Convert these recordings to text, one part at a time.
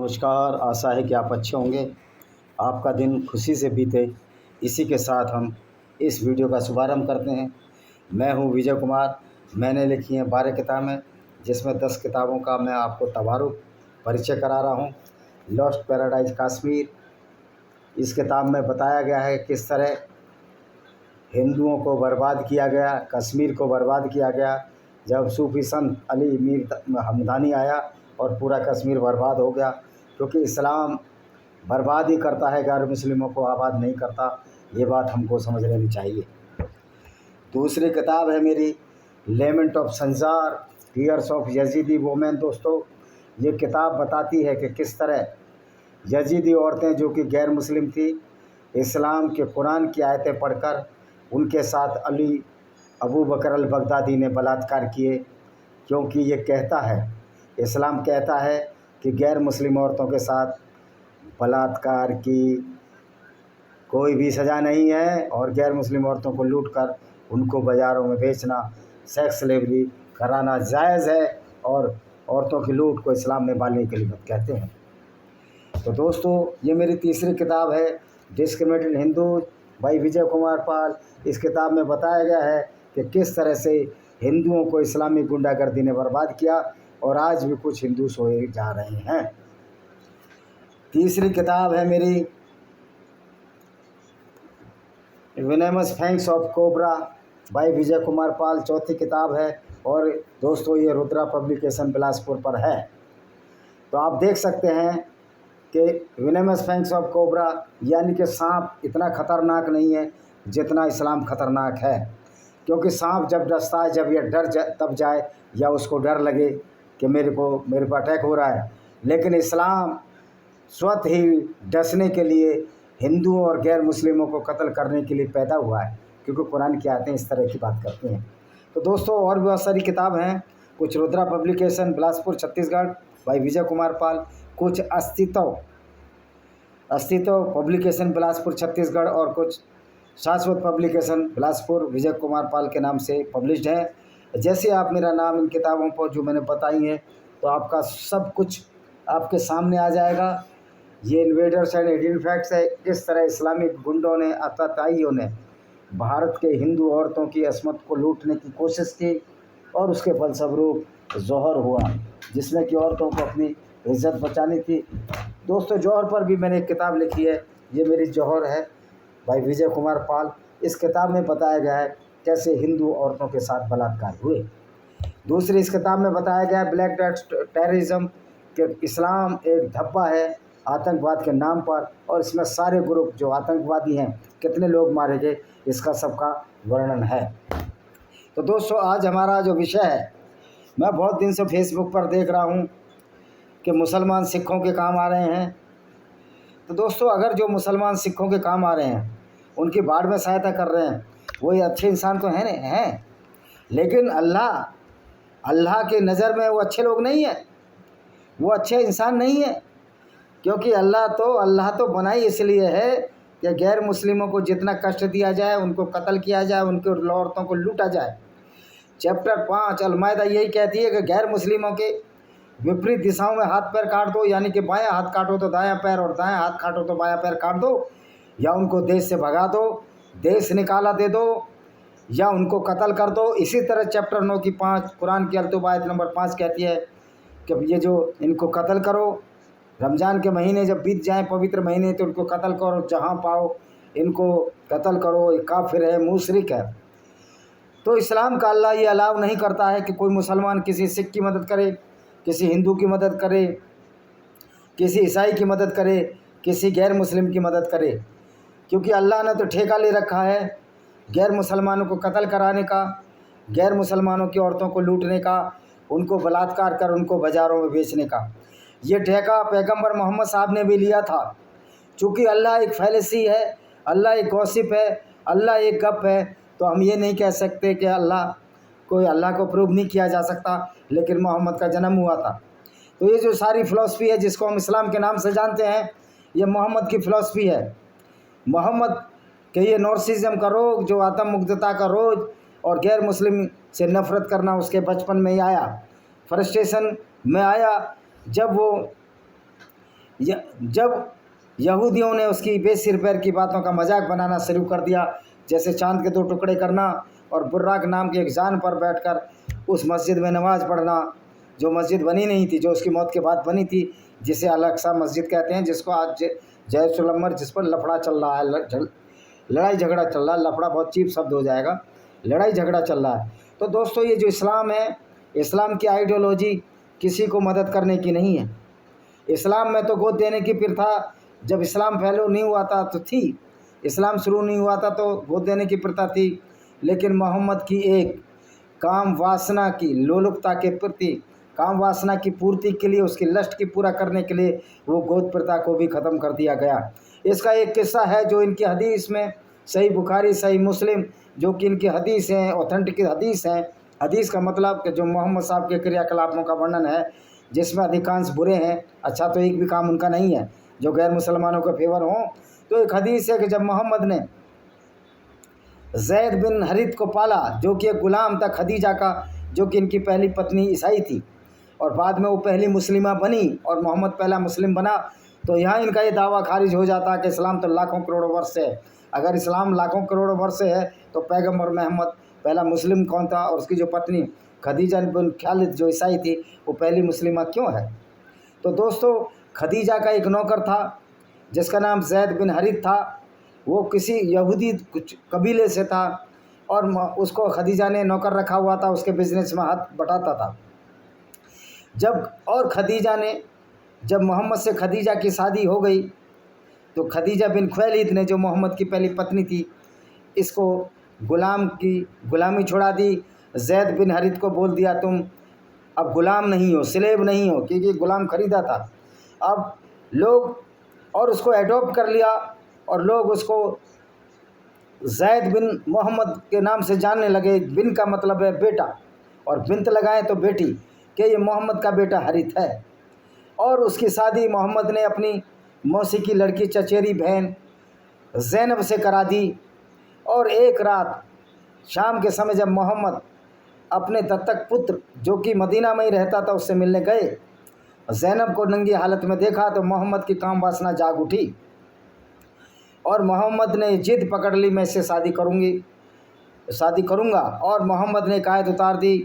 नमस्कार। आशा है कि आप अच्छे होंगे, आपका दिन खुशी से बीते। इसी के साथ हम इस वीडियो का शुभारंभ करते हैं। मैं हूं विजय कुमार। मैंने लिखी हैं 12 किताबें, जिसमें 10 किताबों का मैं आपको तबारुक परिचय करा रहा हूं। लॉस्ट पैराडाइज कश्मीर, इस किताब में बताया गया है किस तरह हिंदुओं को बर्बाद किया गया, कश्मीर को बर्बाद किया गया जब सूफी संत अली मीर हमदानी आया और पूरा कश्मीर बर्बाद हो गया। क्योंकि इस्लाम बर्बाद ही करता है, गैर मुस्लिमों को आबाद नहीं करता। ये बात हमको समझ लेनी चाहिए। दूसरी किताब है मेरी lament of Sinjar, tears of Yazidi women. दोस्तों, ये किताब बताती है कि किस तरह यजीदी औरतें जो कि गैर मुस्लिम थी, इस्लाम के कुरान की आयतें पढ़कर उनके साथ अली अबू बकर अल बगदादी ने बलात्कार किए। क्योंकि ये कहता है, इस्लाम कहता है कि गैर मुस्लिम औरतों के साथ बलात्कार की कोई भी सज़ा नहीं है और गैर मुस्लिम औरतों को लूटकर उनको बाज़ारों में बेचना, सेक्स स्लेवरी कराना जायज़ है और औरतों की लूट को इस्लाम में बालने के लिए कहते हैं। तो दोस्तों, ये मेरी तीसरी किताब है डिस्क्रिमिनेटेड हिंदू भाई विजय कुमार पाल। इस किताब में बताया गया है कि किस तरह से हिंदुओं को इस्लामी गुंडागर्दी ने बर्बाद किया और आज भी कुछ हिंदू सोए जा रहे हैं। तीसरी किताब है मेरी वेनेमस फैंग्स ऑफ कोबरा भाई विजय कुमार पाल, चौथी किताब है। और दोस्तों, ये रुद्रा पब्लिकेशन बिलासपुर पर है। तो आप देख सकते हैं कि वेनेमस फैंग्स ऑफ कोबरा यानी कि सांप इतना ख़तरनाक नहीं है जितना इस्लाम ख़तरनाक है। क्योंकि सांप जब डसता है, जब यह तब जाए या उसको डर लगे कि मेरे पर अटैक हो रहा है। लेकिन इस्लाम स्वतः ही डसने के लिए हिंदुओं और गैर मुस्लिमों को कत्ल करने के लिए पैदा हुआ है, क्योंकि कुरान की आयतें इस तरह की बात करती हैं। तो दोस्तों, और भी बहुत सारी किताब हैं। कुछ रुद्रा पब्लिकेशन बिलासपुर छत्तीसगढ़ भाई विजय कुमार पाल, कुछ अस्तित्व पब्लिकेशन बिलासपुर छत्तीसगढ़ और कुछ शाश्वत पब्लिकेशन बिलासपुर विजय कुमार पाल के नाम से पब्लिश्ड है। जैसे आप मेरा नाम इन किताबों पर जो मैंने बताई है, तो आपका सब कुछ आपके सामने आ जाएगा। ये इन्वेडर्स एंड हिडन फैक्ट्स है। किस तरह इस्लामिक गुंडों ने, आतताइयों ने भारत के हिंदू औरतों की असमत को लूटने की कोशिश की और उसके फलस्वरूप जौहर हुआ, जिसमें कि औरतों को अपनी इज्जत बचानी थी। दोस्तों, जौहर पर भी मैंने एक किताब लिखी है। ये मेरी जौहर है भाई विजय कुमार पाल। इस किताब में बताया गया है कैसे हिंदू औरतों के साथ बलात्कार हुए। दूसरी, इस किताब में बताया गया है ब्लैक डेथ टेररिज्म, कि इस्लाम एक धब्बा है आतंकवाद के नाम पर, और इसमें सारे ग्रुप जो आतंकवादी हैं, कितने लोग मारे गए, इसका सबका वर्णन है। तो दोस्तों, आज हमारा जो विषय है, मैं बहुत दिन से फेसबुक पर देख रहा हूँ कि मुसलमान सिखों के काम आ रहे हैं। तो दोस्तों, अगर जो मुसलमान सिखों के काम आ रहे हैं, उनकी बाढ़ में सहायता कर रहे हैं, वही अच्छे इंसान तो हैं। लेकिन अल्लाह की नज़र में वो अच्छे लोग नहीं हैं, वो अच्छे इंसान नहीं है। क्योंकि अल्लाह तो बनाई इसलिए है कि गैर मुस्लिमों को जितना कष्ट दिया जाए, उनको कत्ल किया जाए, उनके औरतों को लूटा जाए। चैप्टर 5 अल-माइदा यही कहती है कि गैर मुस्लिमों के विपरीत दिशाओं में हाथ पैर काट दो, यानी कि बायां हाथ काटो तो दायां पैर और दायां हाथ काटो तो बायां पैर काट दो, या उनको देश से भगा दो, देश निकाला दे दो, या उनको कत्ल कर दो। इसी तरह चैप्टर 9 की 5 कुरान की अल-तौबा आयत नंबर 5 कहती है कि ये जो इनको कत्ल करो, रमज़ान के महीने जब बीत जाएं, पवित्र महीने, तो उनको कत्ल करो, जहाँ पाओ इनको कत्ल करो। ये काफिर है, मुशरिक है। तो इस्लाम का अल्लाह ये अलाउ नहीं करता है कि कोई मुसलमान किसी सिख की मदद करे, किसी हिंदू की मदद करे, किसी ईसाई की मदद करे, किसी गैर मुस्लिम की मदद करे। क्योंकि अल्लाह ने तो ठेका ले रखा है गैर मुसलमानों को कत्ल कराने का, गैर मुसलमानों की औरतों को लूटने का, उनको बलात्कार कर उनको बाज़ारों में बेचने का। ये ठेका पैगंबर मोहम्मद साहब ने भी लिया था। चूँकि अल्लाह एक फैलेसी है, अल्लाह एक गॉसिप है, अल्लाह एक गप है, तो हम ये नहीं कह सकते कि अल्लाह को प्रूव नहीं किया जा सकता। लेकिन मोहम्मद का जन्म हुआ था। तो ये जो सारी फ़िलॉसफी है जिसको हम इस्लाम के नाम से जानते हैं, ये मोहम्मद की फ़िलॉसफी है। मोहम्मद के ये नॉर्सिज्म का रोग, जो आत्म मुग्धता का रोग और गैर मुस्लिम से नफ़रत करना, उसके बचपन में ही आया, फ्रस्ट्रेशन में आया, जब वो जब यहूदियों ने उसकी बेसिर पैर की बातों का मजाक बनाना शुरू कर दिया, जैसे चांद के 2 टुकड़े करना और बुर्राक नाम के एक जान पर बैठकर उस मस्जिद में नमाज़ पढ़ना, जो मस्जिद बनी नहीं थी, जो उसकी मौत के बाद बनी थी, जिसे अल-अक़सा मस्जिद कहते हैं, जिसको आज जैशुल-अमर, जिस पर लफड़ा चल रहा है, लड़ाई झगड़ा चल रहा है। लफड़ा बहुत चीप शब्द हो जाएगा, लड़ाई झगड़ा चल रहा है। तो दोस्तों, ये जो इस्लाम है, इस्लाम की आइडियोलॉजी किसी को मदद करने की नहीं है। इस्लाम में तो गोद देने की प्रथा जब इस्लाम फैलो नहीं हुआ था तो थी, इस्लाम शुरू नहीं हुआ था तो गोद देने की प्रथा थी। लेकिन मोहम्मद की एक काम वासना की लोलुपता के प्रति, काम वासना की पूर्ति के लिए, उसकी लस्ट की पूरा करने के लिए वो गोद प्रथा को भी ख़त्म कर दिया गया। इसका एक किस्सा है जो इनकी हदीस में, सही बुखारी, सही मुस्लिम, जो कि इनकी हदीस हैं, ऑथेंटिक हदीस हैं। हदीस का मतलब कि जो मोहम्मद साहब के क्रियाकलापों का वर्णन है, जिसमें अधिकांश बुरे हैं, अच्छा तो एक भी काम उनका नहीं है जो गैर मुसलमानों के फेवर हों। तो एक हदीस है कि जब मोहम्मद ने ज़ैद बिन हरित को पाला, जो कि एक ग़ुलाम था खदीजा का, जो कि इनकी पहली पत्नी ईसाई थी और बाद में वो पहली मुस्लिमा बनी और मोहम्मद पहला मुस्लिम बना, तो यहाँ इनका ये दावा खारिज हो जाता कि इस्लाम तो लाखों करोड़ों वर्ष से है। अगर इस्लाम लाखों करोड़ों वर्ष से है तो पैगम्बर मोहम्मद पहला मुस्लिम कौन था, और उसकी जो पत्नी खदीजा बिन खालिद जो ईसाई थी वो पहली मुस्लिमा क्यों है। तो दोस्तों, खदीजा का एक नौकर था जिसका नाम ज़ैद बिन हरित था। वो किसी यहूदी कुछ कबीले से था और उसको खदीजा ने नौकर रखा हुआ था, उसके बिज़नेस में हाथ बटाता था। खदीजा ने जब मोहम्मद से खदीजा की शादी हो गई तो खदीजा बिन खुवैलिद ने, जो मोहम्मद की पहली पत्नी थी, इसको गुलाम की गुलामी छुड़ा दी। ज़ैद बिन हरित को बोल दिया तुम अब गुलाम नहीं हो, स्लेव नहीं हो, क्योंकि गुलाम खरीदा था। अब लोग और उसको एडॉप्ट कर लिया और लोग उसको ज़ैद बिन मोहम्मद के नाम से जानने लगे। बिन का मतलब है बेटा और बिन्त लगाए तो बेटी, कि ये मोहम्मद का बेटा हरित है। और उसकी शादी मोहम्मद ने अपनी मौसी की लड़की चचेरी बहन ज़ैनब से करा दी। और एक रात शाम के समय जब मोहम्मद अपने दत्तक पुत्र, जो कि मदीना में ही रहता था, उससे मिलने गए, ज़ैनब को नंगी हालत में देखा तो मोहम्मद की काम वासना जाग उठी और मोहम्मद ने जिद पकड़ ली, मैं इससे शादी करूँगा। और मोहम्मद ने कायद उतार दी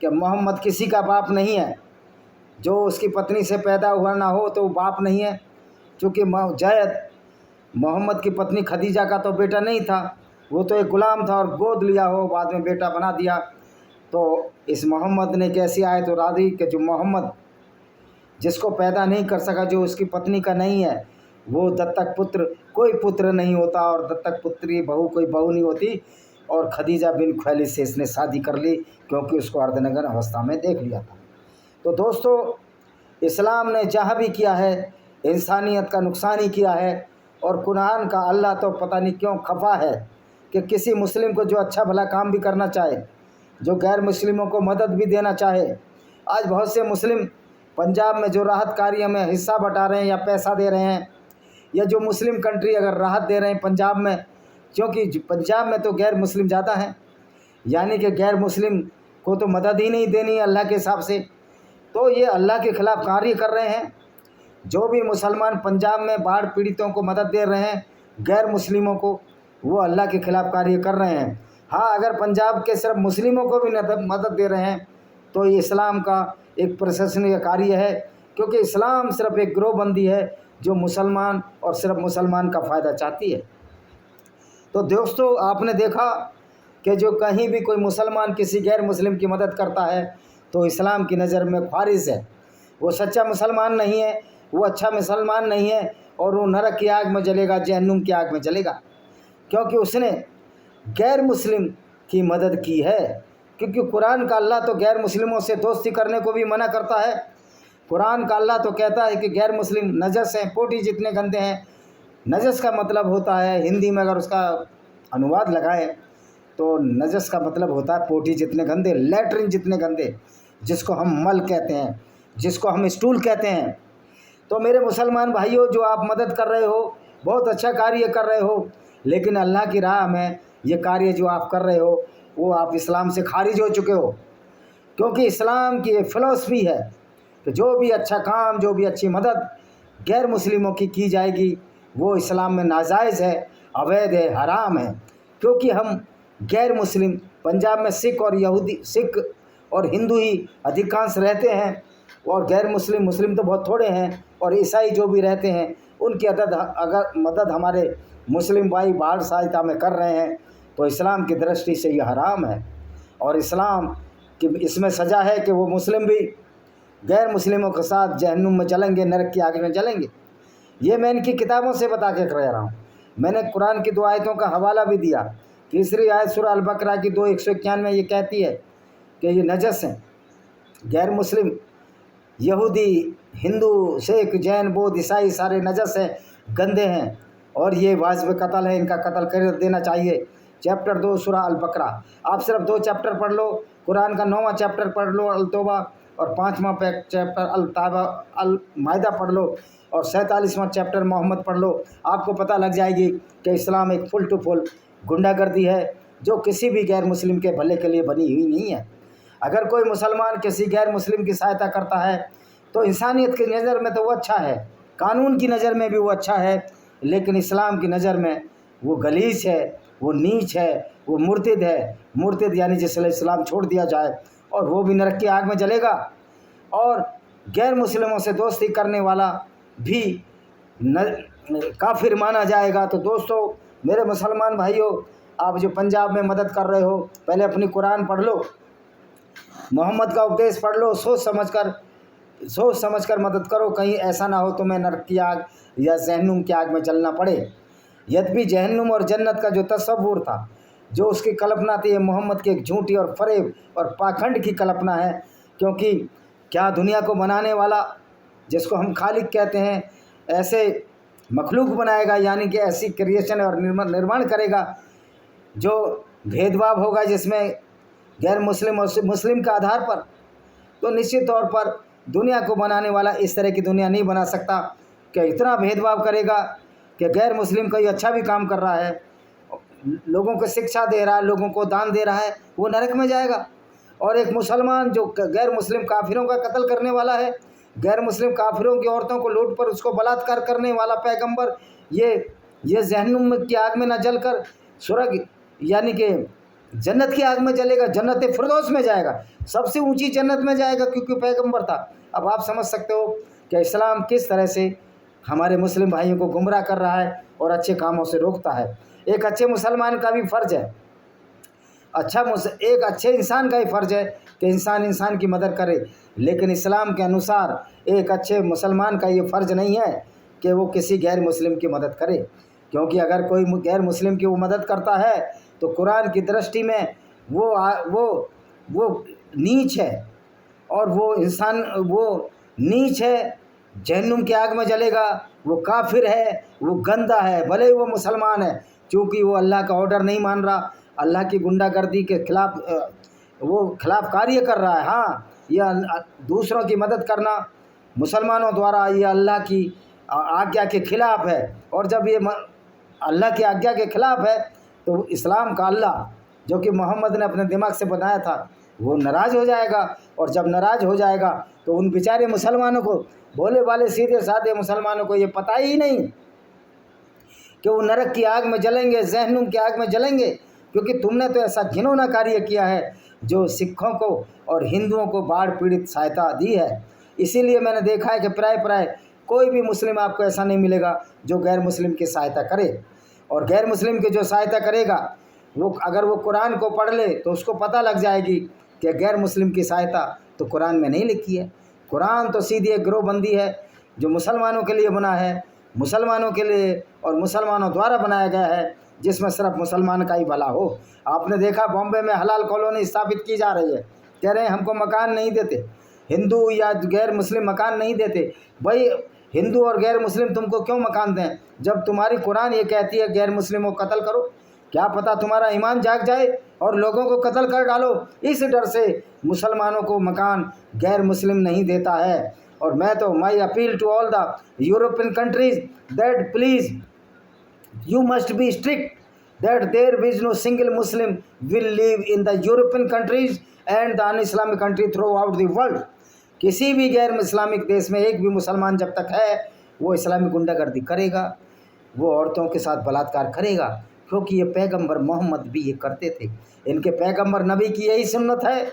कि मोहम्मद किसी का बाप नहीं है, जो उसकी पत्नी से पैदा हुआ ना हो तो बाप नहीं है। चूँकि ज़ैद मोहम्मद की पत्नी खदीजा का तो बेटा नहीं था, वो तो एक ग़ुलाम था और गोद लिया हो बाद में बेटा बना दिया। तो इस मोहम्मद ने कैसी आयत उड़ा दी कि जो मोहम्मद जिसको पैदा नहीं कर सका, जो उसकी पत्नी का नहीं है, वो दत्तक पुत्र कोई पुत्र नहीं होता और दत्तक पुत्री बहू कोई बहू नहीं होती। और खदीजा बिन खुवैलिद से इसने शादी कर ली क्योंकि उसको अर्धनग्न अवस्था में देख लिया था। तो दोस्तों, इस्लाम ने जहाँ भी किया है इंसानियत का नुकसान ही किया है। और कुरान का अल्लाह तो पता नहीं क्यों खफा है कि किसी मुस्लिम को जो अच्छा भला काम भी करना चाहे, जो गैर मुस्लिमों को मदद भी देना चाहे। आज बहुत से मुस्लिम पंजाब में जो राहत कार्य में हिस्सा बटा रहे हैं या पैसा दे रहे हैं, या जो मुस्लिम कंट्री अगर राहत दे रहे हैं पंजाब में, क्योंकि पंजाब में तो गैर मुस्लिम ज़्यादा हैं, यानी कि गैर मुस्लिम को तो मदद ही नहीं देनी है अल्लाह के हिसाब से, तो ये अल्लाह के ख़िलाफ़ कार्य कर रहे हैं। जो भी मुसलमान पंजाब में बाढ़ पीड़ितों को मदद दे रहे हैं, गैर मुस्लिमों को, वो अल्लाह के ख़िलाफ़ कार्य कर रहे हैं। हाँ, अगर पंजाब के सिर्फ मुस्लिमों को भी मदद दे रहे हैं तो ये इस्लाम का एक प्रशंसनीय कार्य है, क्योंकि इस्लाम सिर्फ एक गिरोहबंदी है जो मुसलमान और सिर्फ मुसलमान का फ़ायदा चाहती है। तो दोस्तों, आपने देखा कि जो कहीं भी कोई मुसलमान किसी गैर मुस्लिम की मदद करता है तो इस्लाम की नज़र में ख़ारिज है, वो सच्चा मुसलमान नहीं है, वो अच्छा मुसलमान नहीं है और वो नरक की आग में जलेगा, जहन्नुम की आग में जलेगा, क्योंकि उसने गैर मुस्लिम की मदद की है। क्योंकि कुरान का अल्लाह तो गैर मुस्लिमों से दोस्ती करने को भी मना करता है। कुरान का अल्लाह तो कहता है कि गैर मुस्लिम नजस हैं, पोटी जितने गंदे हैं। नजस का मतलब होता है, हिंदी में अगर उसका अनुवाद लगाएं तो नजस का मतलब होता है पोटी जितने गंदे, लैट्रिन जितने गंदे, जिसको हम मल कहते हैं, जिसको हम स्टूल कहते हैं। तो मेरे मुसलमान भाइयों, जो आप मदद कर रहे हो, बहुत अच्छा कार्य कर रहे हो, लेकिन अल्लाह की राह में ये कार्य जो आप कर रहे हो वो आप इस्लाम से खारिज हो चुके हो। क्योंकि इस्लाम की एक फ़िलॉसफी है कि जो भी अच्छा काम, जो भी अच्छी मदद गैर मुस्लिमों की जाएगी वो इस्लाम में नाजायज़ है, अवैध है, हराम है। क्योंकि हम गैर मुस्लिम, पंजाब में सिख और हिंदू ही अधिकांश रहते हैं, और गैर मुस्लिम मुस्लिम तो बहुत थोड़े हैं, और ईसाई जो भी रहते हैं उनकी मदद हमारे मुस्लिम भाई बाहर सहायता में कर रहे हैं, तो इस्लाम की दृष्टि से ये हराम है। और इस्लाम की इसमें सज़ा है कि वो मुस्लिम भी गैर मुस्लिमों के साथ जहन्नुम में जलेंगे, नरक की आग में जलेंगे। ये मैं इनकी किताबों से बता के कह रहा हूँ। मैंने कुरान की 2 आयतों का हवाला भी दिया। तीसरी आयत सूरह अल बकरा की 2:191 में ये कहती है कि ये नजस हैं, गैर मुस्लिम, यहूदी, हिंदू, सिख, जैन, बौद्ध, ईसाई सारे नजस हैं, गंदे हैं, और ये वाजिब कत्ल है, इनका कत्ल कर देना चाहिए। चैप्टर 2 सूरह अल बकरा। आप सिर्फ 2 चैप्टर पढ़ लो, कुरान का 9वां चैप्टर पढ़ लो अल तौबा, और 5वां चैप्टर अल मायदा पढ़ लो, और 47वां चैप्टर मोहम्मद पढ़ लो। आपको पता लग जाएगी कि इस्लाम एक फुल टू फुल गुंडागर्दी है, जो किसी भी गैर मुस्लिम के भले के लिए बनी हुई नहीं है। अगर कोई मुसलमान किसी गैर मुस्लिम की सहायता करता है तो इंसानियत की नज़र में तो वो अच्छा है, कानून की नज़र में भी वो अच्छा है, लेकिन इस्लाम की नज़र में वो गलीस है, वो नीच है, वो मुर्तिद है। मुर्तिद यानी जिससे इस्लाम छोड़ दिया जाए, और वो भी नरक की आग में जलेगा। और गैर मुस्लिमों से दोस्ती करने वाला भी काफिर माना जाएगा। तो दोस्तों, मेरे मुसलमान भाइयों, आप जो पंजाब में मदद कर रहे हो, पहले अपनी कुरान पढ़ लो, मोहम्मद का उपदेश पढ़ लो, सोच समझ कर मदद करो। कहीं ऐसा ना हो तुम्हें नरक की आग या जहन्नुम की आग में जलना पड़े। यद्यपि जहन्नुम और जन्नत का जो तस्वुर था, जो उसकी कल्पना थी, ये मोहम्मद की एक झूठी और फरेब और पाखंड की कल्पना है। क्योंकि क्या दुनिया को बनाने वाला, जिसको हम खालिक कहते हैं, ऐसे मखलूक बनाएगा, यानी कि ऐसी क्रिएशन और निर्माण करेगा जो भेदभाव होगा, जिसमें गैर मुस्लिम और मुस्लिम का आधार पर? तो निश्चित तौर पर दुनिया को बनाने वाला इस तरह की दुनिया नहीं बना सकता कि इतना भेदभाव करेगा कि गैर मुस्लिम कोई अच्छा भी काम कर रहा है, लोगों को शिक्षा दे रहा है, लोगों को दान दे रहा है, वो नरक में जाएगा। और एक मुसलमान जो गैर मुस्लिम काफिरों का कत्ल करने वाला है, गैर मुस्लिम काफिरों की औरतों को लूट पर उसको बलात्कार करने वाला पैगंबर, ये जहन्नुम की आग में न जलकर स्वर्ग यानी कि जन्नत की आग में जलेगा, जन्नत फिरदौस में जाएगा, सबसे ऊंची जन्नत में जाएगा, क्योंकि पैगंबर था। अब आप समझ सकते हो कि इस्लाम किस तरह से हमारे मुस्लिम भाइयों को गुमराह कर रहा है और अच्छे कामों से रोकता है। एक अच्छे मुसलमान का भी फ़र्ज़ है, एक अच्छे इंसान का ही फ़र्ज़ है कि इंसान की मदद करे, लेकिन इस्लाम के अनुसार एक अच्छे मुसलमान का ये फ़र्ज़ नहीं है कि वो किसी गैर मुस्लिम की मदद करे। क्योंकि अगर कोई गैर मुस्लिम की वो मदद करता है तो कुरान की दृष्टि में वो नीच है, और वो नीच है, जहन्नुम की आग में जलेगा, वो काफिर है, वो गंदा है, भले ही वो मुसलमान है, क्योंकि वो अल्लाह का ऑर्डर नहीं मान रहा, अल्लाह की गुंडागर्दी के खिलाफ वो खिलाफ कार्य कर रहा है। हाँ, यह दूसरों की मदद करना मुसलमानों द्वारा ये अल्लाह की आज्ञा के खिलाफ है, और जब ये अल्लाह की आज्ञा के खिलाफ है तो इस्लाम का अल्लाह, जो कि मोहम्मद ने अपने दिमाग से बनाया था, वो नाराज़ हो जाएगा। और जब नाराज़ हो जाएगा तो उन बेचारे मुसलमानों को, भोले वाले सीधे साधे मुसलमानों को ये पता ही नहीं कि वो नरक की आग में जलेंगे, जहन्नुम की आग में जलेंगे, क्योंकि तुमने तो ऐसा घिनौना कार्य किया है जो सिखों को और हिंदुओं को बाढ़ पीड़ित सहायता दी है। इसीलिए मैंने देखा है कि प्राय कोई भी मुस्लिम आपको ऐसा नहीं मिलेगा जो गैर मुस्लिम की सहायता करे। और गैर मुस्लिम की जो सहायता करेगा, वो अगर वो कुरान को पढ़ ले तो उसको पता लग जाएगी कि गैर मुस्लिम की सहायता तो कुरान में नहीं लिखी है। कुरान तो सीधी एक गिरोहबंदी है जो मुसलमानों के लिए बना है, मुसलमानों के लिए और मुसलमानों द्वारा बनाया गया है, जिसमें सिर्फ मुसलमान का ही भला हो। आपने देखा बॉम्बे में हलाल कॉलोनी स्थापित की जा रही है, कह रहे हैं हमको मकान नहीं देते, हिंदू या गैर मुस्लिम मकान नहीं देते। भाई हिंदू और गैर मुस्लिम तुमको क्यों मकान दें, जब तुम्हारी कुरान ये कहती है गैर मुस्लिमों को कत्ल करो? क्या पता तुम्हारा ईमान जाग जाए और लोगों को कत्ल कर डालो। इस डर से मुसलमानों को मकान गैर मुस्लिम नहीं देता है। और मैं तो my appeal to all the European countries that please you must be strict that there is no single Muslim will live in the European countries and the un-Islamic country throughout the world। किसी भी गैर Islamic देश में एक भी मुसलमान जब तक है वो इस्लामी गुंडागर्दी करेगा, वो औरतों के साथ बलात्कार करेगा, क्योंकि ये पैगंबर मोहम्मद भी ये करते थे। इनके पैगंबर नबी की यही सुन्नत है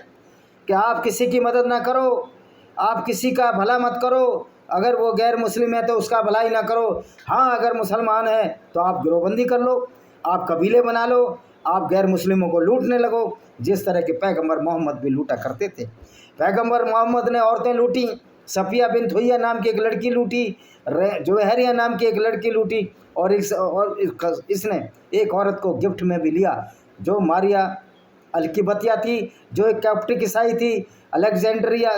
कि आप किसी की मदद ना करो, आप किसी का भला मत करो। अगर वो गैर मुस्लिम है तो उसका भलाई ना करो। हाँ, अगर मुसलमान है तो आप गिरोहबंदी कर लो, आप कबीले बना लो, आप गैर मुस्लिमों को लूटने लगो, जिस तरह के पैगंबर मोहम्मद भी लूटा करते थे। पैगंबर मोहम्मद ने औरतें लूटी, सफिया बिन हुय्या नाम की एक लड़की लूटी, जुवैरिया नाम की एक लड़की लूटी, और इसने एक औरत को गिफ्ट में भी लिया, जो मारिया अलकिबतिया थी, जो एक कैप्टिक ईसाई थी, अलेक्जेंड्रिया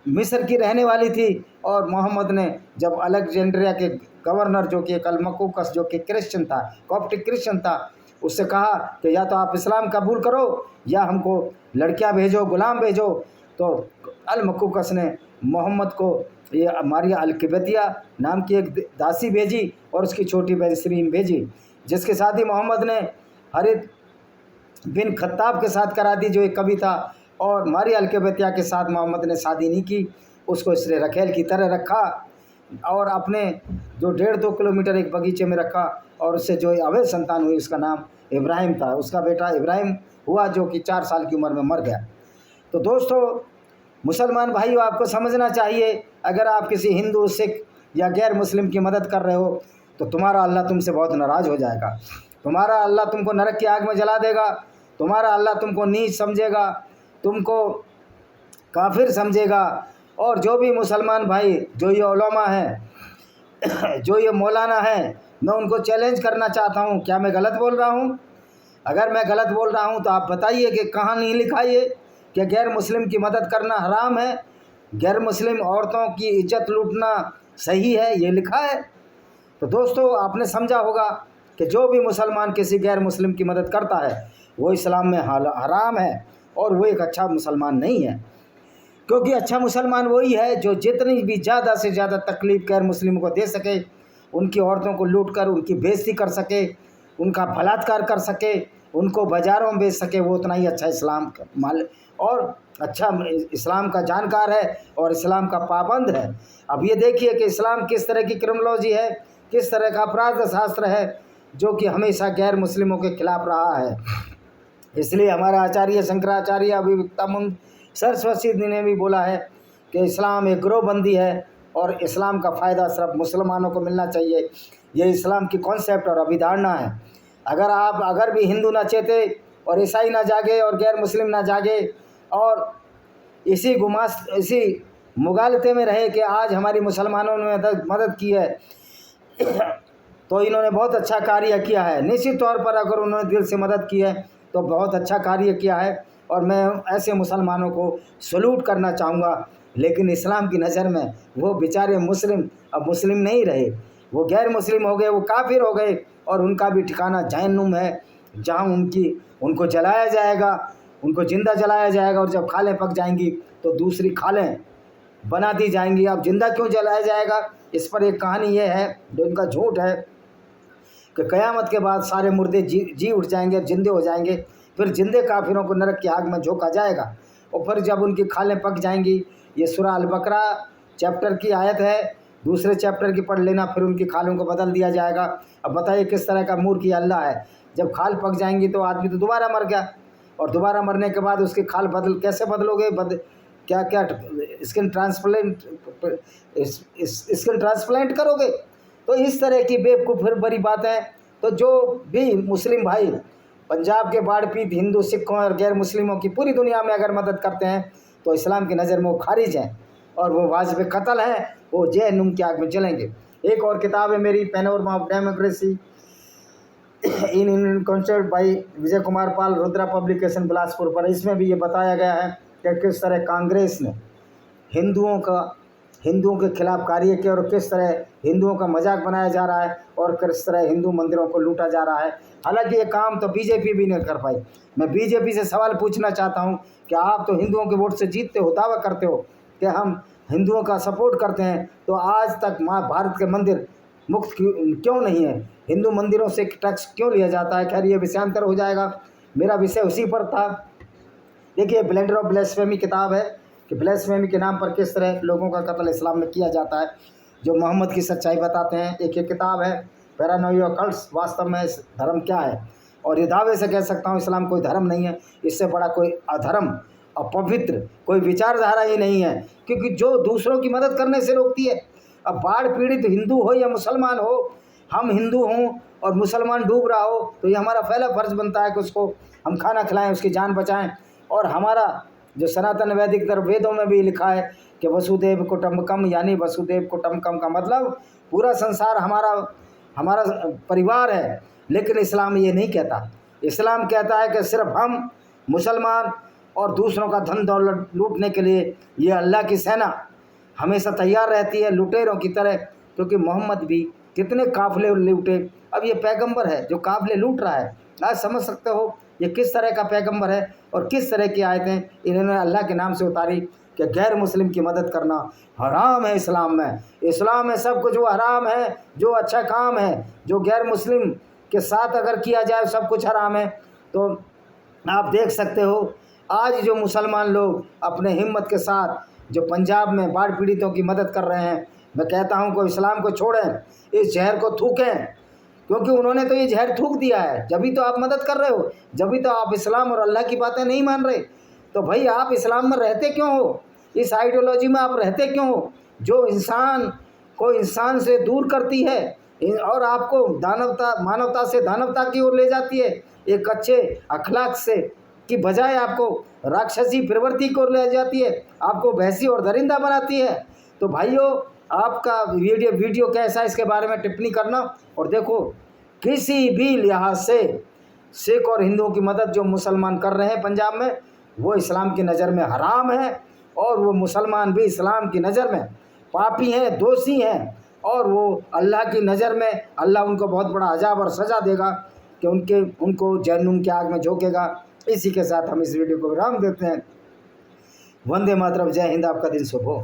मिस्र की रहने वाली थी। और मोहम्मद ने जब अलेक्जेंड्रिया के गवर्नर जो कि एक अलमकुकस जो कि क्रिश्चियन था, कॉप्टिक क्रिश्चियन था, उससे कहा कि या तो आप इस्लाम कबूल करो या हमको लड़कियां भेजो, गुलाम भेजो। तो अलमकुकस ने मोहम्मद को ये मारिया अलकिबतिया नाम की एक दासी भेजी और उसकी छोटी बहन सरीन भेजी, जिसके साथ ही मोहम्मद ने हरित बिन खत्ताब के साथ करा दी, जो एक कवि था। और मारिया अलकिबतिया के साथ मोहम्मद ने शादी नहीं की, उसको इसने रखेल की तरह रखा और अपने जो 1.5-2 किलोमीटर एक बगीचे में रखा, और उससे जो अवैध संतान हुई उसका नाम इब्राहिम था। उसका बेटा इब्राहिम हुआ, जो कि 4 साल की उम्र में मर गया। तो दोस्तों, मुसलमान भाइयों, आपको समझना चाहिए, अगर आप किसी हिंदू, सिख या गैर मुस्लिम की मदद कर रहे हो तो तुम्हारा अल्लाह तुमसे बहुत नाराज़ हो जाएगा। तुम्हारा अल्लाह तुमको नरक की आग में जला देगा, तुम्हारा अल्लाह तुमको नीच समझेगा, तुमको काफिर समझेगा। और जो भी मुसलमान भाई, जो ये उलमा हैं, जो ये मौलाना हैं, मैं उनको चैलेंज करना चाहता हूँ, क्या मैं गलत बोल रहा हूँ? अगर मैं गलत बोल रहा हूँ तो आप बताइए कि कहाँ नहीं लिखा ये कि गैर मुस्लिम की मदद करना हराम है, गैर मुस्लिम औरतों की इज्जत लूटना सही है, ये लिखा है? तो दोस्तों, आपने समझा होगा कि जो भी मुसलमान किसी गैर मुस्लिम की मदद करता है वो इस्लाम में हराम है और वो एक अच्छा मुसलमान नहीं है। क्योंकि अच्छा मुसलमान वही है जो जितनी भी ज़्यादा से ज़्यादा तकलीफ़ गैर मुस्लिमों को दे सके, उनकी औरतों को लूट कर उनकी बेइज्जती कर सके, उनका बलात्कार कर सके, उनको बाज़ारों में बेच सके, वो उतना ही अच्छा इस्लाम का माल और अच्छा इस्लाम का जानकार है और इस्लाम का पाबंद है। अब ये देखिए कि इस्लाम किस तरह की क्रिमिनोलॉजी है, किस तरह का अपराध शास्त्र है, जो कि हमेशा गैर मुस्लिमों के खिलाफ रहा है। इसलिए हमारा आचार्य शंकराचार्य अभिव्यक्तानंद सरस्वती ने भी बोला है कि इस्लाम एक गिरोहबंदी है और इस्लाम का फ़ायदा सिर्फ मुसलमानों को मिलना चाहिए। ये इस्लाम की कॉन्सेप्ट और अभिधारणा है। अगर भी हिंदू ना चेते और ईसाई ना जागे और गैर मुस्लिम ना जागे और इसी मुगालते में रहे कि आज हमारी मुसलमानों ने मदद की है तो इन्होंने बहुत अच्छा कार्य किया है। निश्चित तौर पर अगर उन्होंने दिल से मदद की है तो बहुत अच्छा कार्य किया है और मैं ऐसे मुसलमानों को सलूट करना चाहूँगा। लेकिन इस्लाम की नज़र में वो बेचारे मुस्लिम अब मुस्लिम नहीं रहे, वो गैर मुस्लिम हो गए, वो काफिर हो गए और उनका भी ठिकाना जहन्नुम है, जहाँ उनको जलाया जाएगा, उनको जिंदा जलाया जाएगा और जब खालें पक जाएंगी तो दूसरी खालें बना दी जाएंगी। अब जिंदा क्यों जलाया जाएगा, इस पर एक कहानी ये है जो इनका झूठ है कि क़यामत के बाद सारे मुर्दे जी उठ जाएंगे, जिंदे हो जाएंगे, फिर जिंदे काफिरों को नरक की आग में झोंका जाएगा और फिर जब उनकी खालें पक जाएंगी, ये सूरा अल बकरा चैप्टर की आयत है, दूसरे चैप्टर की पढ़ लेना, फिर उनकी खालों को बदल दिया जाएगा। अब बताइए किस तरह का मूर्ख अल्लाह है। जब खाल पक जाएंगी तो आदमी तो दोबारा मर गया और दोबारा मरने के बाद उसकी खाल कैसे बदलोगे? क्या स्किन ट्रांसप्लांट करोगे? तो इस तरह की बेवकूफ़ फिर बड़ी बात है। तो जो भी मुस्लिम भाई पंजाब के बाढ़ पीड़ित हिंदू, सिखों और गैर मुस्लिमों की पूरी दुनिया में अगर मदद करते हैं तो इस्लाम की नज़र में वो खारिज हैं और वो वाजिब कत्ल हैं, वो जहन्नुम की आग में जलेंगे। एक और किताब है मेरी, panorama of democracy in Indian concept by Vijay Kumar Pal, Rudra publication Bilaspur पर। इसमें भी ये बताया गया है कि किस तरह कांग्रेस ने हिंदुओं के खिलाफ कार्य किया और किस तरह हिंदुओं का मजाक बनाया जा रहा है और किस तरह हिंदू मंदिरों को लूटा जा रहा है। हालांकि ये काम तो बीजेपी भी नहीं कर पाई। मैं बीजेपी से सवाल पूछना चाहता हूँ कि आप तो हिंदुओं के वोट से जीतते हो, दावा करते हो कि हम हिंदुओं का सपोर्ट करते हैं, तो आज तक भारत के मंदिर मुक्त क्यों नहीं है? हिंदू मंदिरों से टैक्स क्यों लिया जाता है? खैर ये विषयांतर हो जाएगा, मेरा विषय उसी पर था। देखिए, ब्लेंडर ऑफ ब्लेस्फेमी किताब है कि ब्लेस्फेमी के नाम पर किस तरह लोगों का कत्ल इस्लाम में किया जाता है। जो मोहम्मद की सच्चाई बताते हैं। एक ये किताब है पैरानोइया कल्ट्स, वास्तव में धर्म क्या है। और ये दावे से कह सकता हूँ इस्लाम कोई धर्म नहीं है, इससे बड़ा कोई अधर्म अपवित्र कोई विचारधारा ही नहीं है, क्योंकि जो दूसरों की मदद करने से रोकती है। अब बाढ़ पीड़ित हिंदू हो या मुसलमान हो, हम हिंदू हों और मुसलमान डूब रहा हो तो ये हमारा पहला फर्ज बनता है कि उसको हम खाना खिलाएं, उसकी जान बचाएं। और हमारा जो सनातन वैदिक धर्म वेदों में भी लिखा है कि वसुदेव कुटुंबकम, यानी वसुदेव कुटुंबकम का मतलब पूरा संसार हमारा परिवार है। लेकिन इस्लाम ये नहीं कहता। इस्लाम कहता है कि सिर्फ हम मुसलमान और दूसरों का धन दौलत लूटने के लिए ये अल्लाह की सेना हमेशा तैयार रहती है लुटेरों की तरह। क्योंकि मोहम्मद भी कितने काफ़िले लूटे, अब ये पैगंबर है जो काफ़िले लूट रहा है। आज समझ सकते हो ये किस तरह का पैगंबर है और किस तरह की आयतें इन्होंने अल्लाह के नाम से उतारी कि गैर मुस्लिम की मदद करना हराम है इस्लाम में। इस्लाम में सब कुछ वो हराम है, जो अच्छा काम है जो गैर मुस्लिम के साथ अगर किया जाए सब कुछ हराम है। तो आप देख सकते हो आज जो मुसलमान लोग अपने हिम्मत के साथ जो पंजाब में बाढ़ पीड़ितों की मदद कर रहे हैं, मैं कहता हूं कि इस्लाम को छोड़ें, इस जहर को थूकें, क्योंकि उन्होंने तो ये जहर थूक दिया है। जब भी तो आप मदद कर रहे हो, जब भी तो आप इस्लाम और अल्लाह की बातें नहीं मान रहे। तो भाई आप इस्लाम में रहते क्यों हो, इस आइडियोलॉजी में आप रहते क्यों हो जो इंसान को इंसान से दूर करती है और आपको मानवता से दानवता की ओर ले जाती है। एक अच्छे अखलाक से की बजाय आपको राक्षसी प्रवृत्ति को ले जाती है, आपको भैंसी और दरिंदा बनाती है। तो भाइयों आपका वीडियो कैसा है इसके बारे में टिप्पणी करना। और देखो किसी भी लिहाज से सिख और हिंदुओं की मदद जो मुसलमान कर रहे हैं पंजाब में, वो इस्लाम की नज़र में हराम है। और वो मुसलमान भी इस्लाम की नज़र में पापी हैं, दोषी हैं। और वो अल्लाह की नज़र में अल्लाह उनको बहुत बड़ा अजाब और सज़ा देगा कि उनको जहन्नुम की आग में झोंकेगा। इसी के साथ हम इस वीडियो को विराम देते हैं। वंदे मातरम, जय हिंद, आपका दिन शुभ हो।